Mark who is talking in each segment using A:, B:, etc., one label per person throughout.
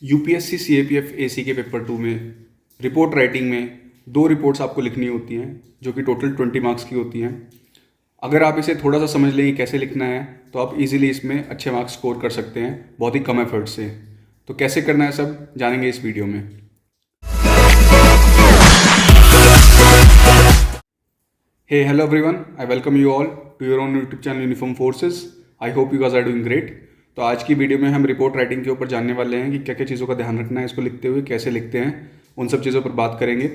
A: UPSC CAPF AC के paper 2 में report writing में 2 रिपोर्ट्स आपको लिखनी होती हैं जो कि टोटल 20 मार्क्स की होती हैं। अगर आप इसे थोड़ा सा समझ लेंगे कैसे लिखना है तो आप इजीली इसमें अच्छे मार्क्स स्कोर कर सकते हैं बहुत ही कम एफर्ट से। तो कैसे करना है सब जानेंगे इस वीडियो में। Hey, hello everyone. I welcome you all to your own YouTube channel Uniform Forces. I hope you guys are doing great. तो आज की वीडियो में हम रिपोर्ट राइटिंग के ऊपर जानने वाले हैं कि क्या क्या चीज़ों का ध्यान रखना है इसको लिखते हुए, कैसे लिखते हैं, उन सब चीज़ों पर बात करेंगे।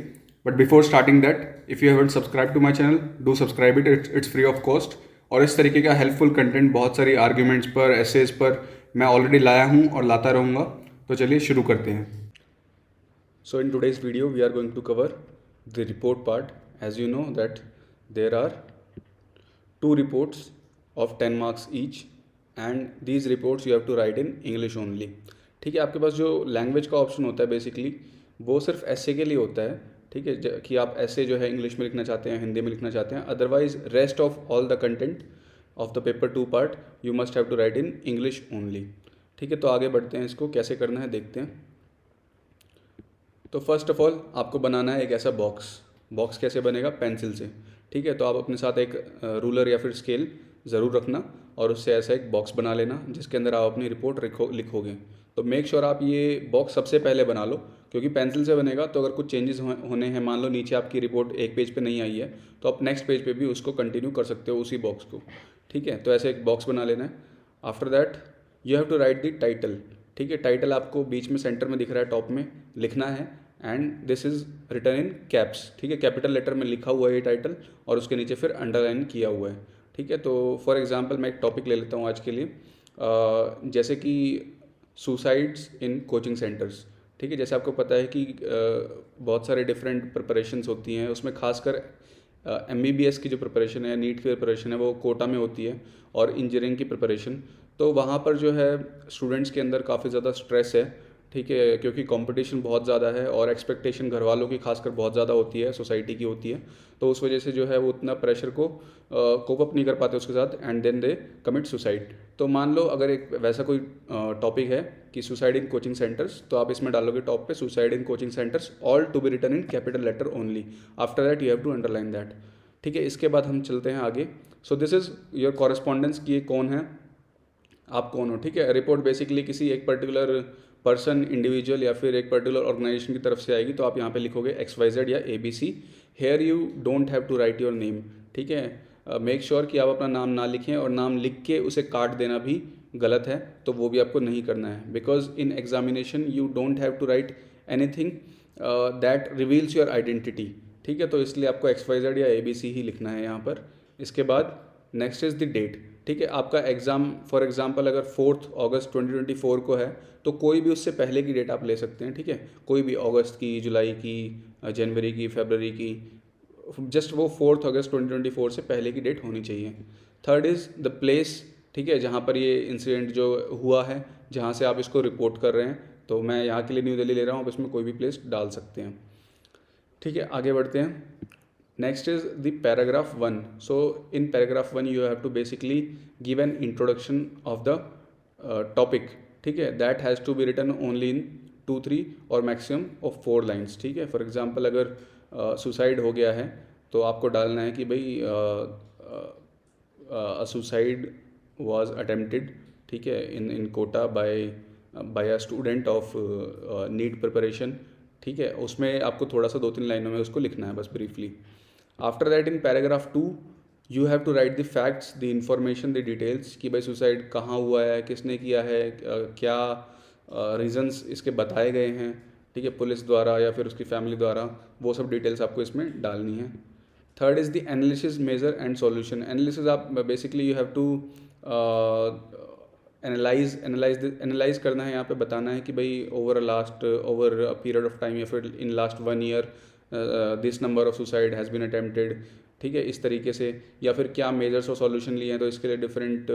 A: But before starting that, if you haven't subscribe to my channel, do subscribe it, it's free of cost. और इस तरीके का हेल्पफुल कंटेंट बहुत सारी आर्ग्यूमेंट्स पर, एसेज पर मैं ऑलरेडी लाया हूँ और लाता रहूँगा। तो चलिए शुरू करते हैं। So in today's video we are going to cover the report part. As you know that there are 2 reports of 10 marks each and these reports you have to write in English only. ठीक है, आपके पास जो language का option होता है basically वो सिर्फ ऐसे के लिए होता है। ठीक है, कि आप ऐसे जो है इंग्लिश में लिखना चाहते हैं, हिंदी में लिखना चाहते हैं। Otherwise rest of all the content of the paper 2 part you must have to write in English only. ठीक है, तो आगे बढ़ते हैं, इसको कैसे करना है देखते हैं। तो फर्स्ट ऑफ ऑल आपको बनाना है एक ऐसा बॉक्स कैसे बनेगा? पेंसिल से। ठीक है, तो आप अपने साथ एक रूलर या फिर स्केल ज़रूर रखना और उससे ऐसा एक बॉक्स बना लेना जिसके अंदर आप अपनी रिपोर्ट लिखोगे। तो मेक श्योर आप ये बॉक्स सबसे पहले बना लो, क्योंकि पेंसिल से बनेगा तो अगर कुछ चेंजेस होने हैं, मान लो नीचे आपकी रिपोर्ट एक पेज पे नहीं आई है तो आप नेक्स्ट पेज पे भी उसको कंटिन्यू कर सकते हो, उसी बॉक्स को। ठीक है, तो ऐसे एक बॉक्स बना लेना है। After that you have to write the title. ठीक है, टाइटल आपको बीच में सेंटर में दिख रहा है, टॉप में लिखना है and this is written in caps. ठीक है, कैपिटल लेटर में लिखा हुआ है ये टाइटल और उसके नीचे फिर अंडरलाइन किया हुआ है। ठीक है, तो फॉर एग्जांपल मैं एक टॉपिक ले लेता हूँ आज के लिए, जैसे कि सुसाइड्स इन कोचिंग सेंटर्स। ठीक है, जैसे आपको पता है कि बहुत सारे डिफरेंट प्रिपरेशंस होती हैं, उसमें खासकर MBBS की जो प्रिपरेशन है, नीट की प्रिपरेशन है, वो कोटा में होती है और इंजीनियरिंग की प्रिपरेशन। तो वहाँ पर जो है स्टूडेंट्स के अंदर काफ़ी ज़्यादा स्ट्रेस है। ठीक है, क्योंकि कंपटीशन बहुत ज़्यादा है और एक्सपेक्टेशन घर वालों की खासकर बहुत ज़्यादा होती है, सोसाइटी की होती है। तो उस वजह से जो है वो उतना प्रेशर को कोप अप नहीं कर पाते उसके साथ and then they commit suicide. तो मान लो अगर एक वैसा कोई टॉपिक है कि सुसाइड इन कोचिंग सेंटर्स, तो आप इसमें डालोगे टॉप पे suicide in coaching centres, all to be written in capital letter only. After that you have to underline that. ठीक है, इसके बाद हम चलते हैं आगे। So this is your correspondence कि ये कौन है, आप कौन हो। ठीक है, रिपोर्ट बेसिकली किसी एक पर्टिकुलर पर्सन, इंडिविजुअल या फिर एक पर्टिकुलर ऑर्गेनाइजेशन की तरफ से आएगी। तो आप यहाँ पे लिखोगे XYZ या ABC। Here you don't have to write your name. ठीक है, मेक श्योर कि आप अपना नाम ना लिखें और नाम लिख के उसे काट देना भी गलत है, तो वो भी आपको नहीं करना है। Because in examination you don't have to write anything that reveals your identity. ठीक है, तो इसलिए आपको XYZ या ABC ही लिखना है यहाँ पर। इसके बाद नेक्स्ट इज़ द डेट। ठीक है, आपका एग्ज़ाम फॉर एग्जांपल अगर 4 अगस्त 2024 को है तो कोई भी उससे पहले की डेट आप ले सकते हैं। ठीक है, कोई भी अगस्त की, जुलाई की, जनवरी की, फरवरी की, जस्ट वो 4 अगस्त 2024 से पहले की डेट होनी चाहिए। Third is the place. ठीक है, जहाँ पर ये इंसिडेंट जो हुआ है, जहाँ से आप इसको रिपोर्ट कर रहे हैं, तो मैं यहाँ के लिए न्यू दिल्ली ले रहा हूँ, आप इसमें कोई भी प्लेस डाल सकते हैं। ठीक है, आगे बढ़ते हैं। Next is the paragraph 1. So in paragraph 1 you have to basically give an introduction of the topic. ठीक है, that has to be written only in 2-3 और maximum of 4 lines. ठीक है, फॉर एग्जांपल अगर सुसाइड हो गया है तो आपको डालना है कि भाई सुसाइड was attempted, ठीक है, in Kota by a student of NEET preparation. ठीक है, उसमें आपको थोड़ा सा 2-3 लाइनों में उसको लिखना है बस briefly. After that in paragraph 2 you have to write the facts, the information, the details कि भाई सुसाइड कहाँ हुआ है, किसने किया है, क्या रीजंस इसके बताए गए हैं। ठीक है, पुलिस द्वारा या फिर उसकी फैमिली द्वारा, वो सब डिटेल्स आपको इसमें डालनी है। Third is the analysis, major and solution. Analysis आप basically you have to analyse करना है, यहाँ पे बताना है कि भाई over a period of time या फिर in last 1 year this number of suicide has been attempted. ठीक है, इस तरीके से, या फिर क्या मेजर्स और सॉल्यूशन लिए हैं, तो इसके लिए डिफरेंट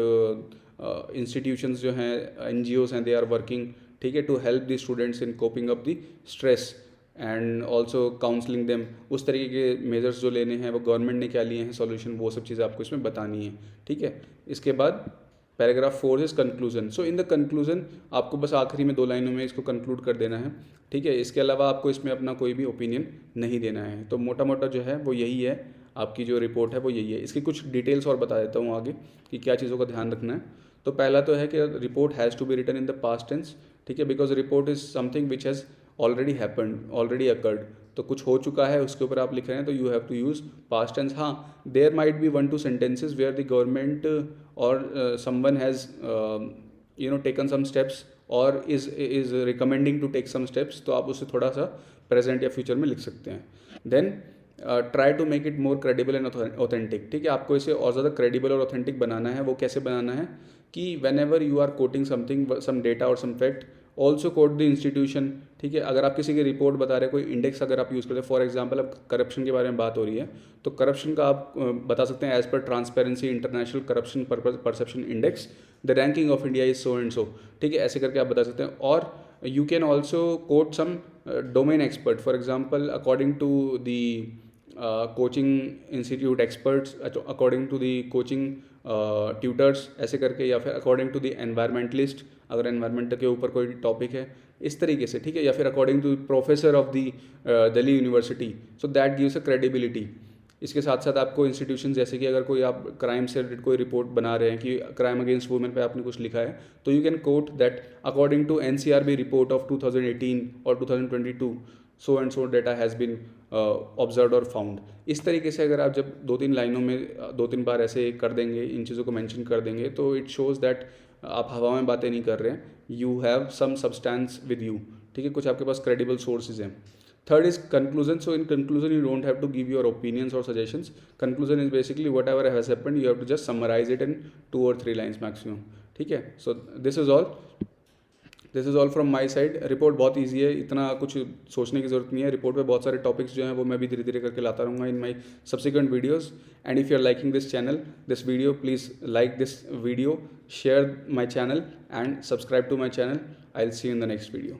A: इंस्टीट्यूशंस जो हैं, NGOs हैं, दे आर वर्किंग। ठीक है, to help the students in coping up the stress and also counselling them. उस तरीके के मेजर्स जो लेने हैं वो गवर्नमेंट ने क्या लिए हैं, सॉल्यूशन, वो सब चीज़ें आपको इसमें बतानी है। ठीक है, इसके बाद paragraph 4 is conclusion. So in the conclusion आपको बस आखिरी में 2 लाइनों में इसको कंक्लूड कर देना है, ठीक है। इसके अलावा आपको इसमें अपना कोई भी ओपिनियन नहीं देना है। तो मोटा मोटा जो है वो यही है, आपकी जो रिपोर्ट है वो यही है। इसकी कुछ डिटेल्स और बता देता हूँ आगे कि क्या चीज़ों का ध्यान रखना है। तो पहला तो है कि report has to be written in the past tense, ठीक है, because report is something which has already happened, already occurred. तो कुछ हो चुका है उसके ऊपर आप लिख रहे हैं, तो you have to use past tense. हाँ, there might be 1-2 sentences where the government और someone has taken some steps और is recommending to take some steps, तो आप उसे थोड़ा सा प्रेजेंट या फ्यूचर में लिख सकते हैं। Then try to make it more credible and authentic, ठीक है। आपको इसे और ज़्यादा क्रेडिबल और ऑथेंटिक बनाना है। वो कैसे बनाना है कि whenever you are quoting something, some data और some fact, also quote the institution, ठीक है। अगर आप किसी की रिपोर्ट बता रहे हैं, कोई इंडेक्स अगर आप यूज़ करते हैं, फॉर एग्जांपल अब करप्शन के बारे में बात हो रही है, तो करप्शन का आप बता सकते हैं as per Transparency International corruption perception index the ranking of India is so and so, ठीक है। ऐसे करके आप बता सकते हैं। और you can also quote some domain expert, for example according to the coaching institute experts, according to the coaching tutors, ऐसे करके, या फिर अकॉर्डिंग टू द एनवायरमेंटलिस्ट, अगर एनवायरमेंट के ऊपर कोई टॉपिक है, इस तरीके से, ठीक है। या फिर according to professor of the Delhi University, so that gives a credibility. इसके साथ साथ आपको इंस्टीट्यूशन, जैसे कि अगर कोई आप क्राइम से रिलेटेड कोई रिपोर्ट बना रहे हैं कि क्राइम अगेंस्ट वुमेन पे आपने कुछ लिखा है, तो you can quote that according to NCRB report of 2018 और 2022 so and so data has been observe और फाउंड। इस तरीके से अगर आप जब 2-3 लाइनों में 2-3 बार ऐसे कर देंगे, इन चीज़ों को मेंशन कर देंगे, तो इट शोज़ दैट आप हवा में बातें नहीं कर रहे हैं, you have some substance with you, ठीक है। कुछ आपके पास क्रेडिबल सोर्सेज हैं। Third is conclusion. So in conclusion, you don't have to give your opinions or suggestions. Conclusion is basically whatever has happened, you have to just summarize it in 2 or 3 lines maximum. ठीक है. So this is all from my side. Report बहुत easy है, इतना कुछ सोचने की ज़रूरत नहीं है। रिपोर्ट पे बहुत सारे टॉपिक्स जो हैं वो मैं भी धीरे धीरे करके लाता रहूँगा in my subsequent videos. And if you are liking this channel, this video, please like this video, share my channel and subscribe to my channel. I will see you in the next video.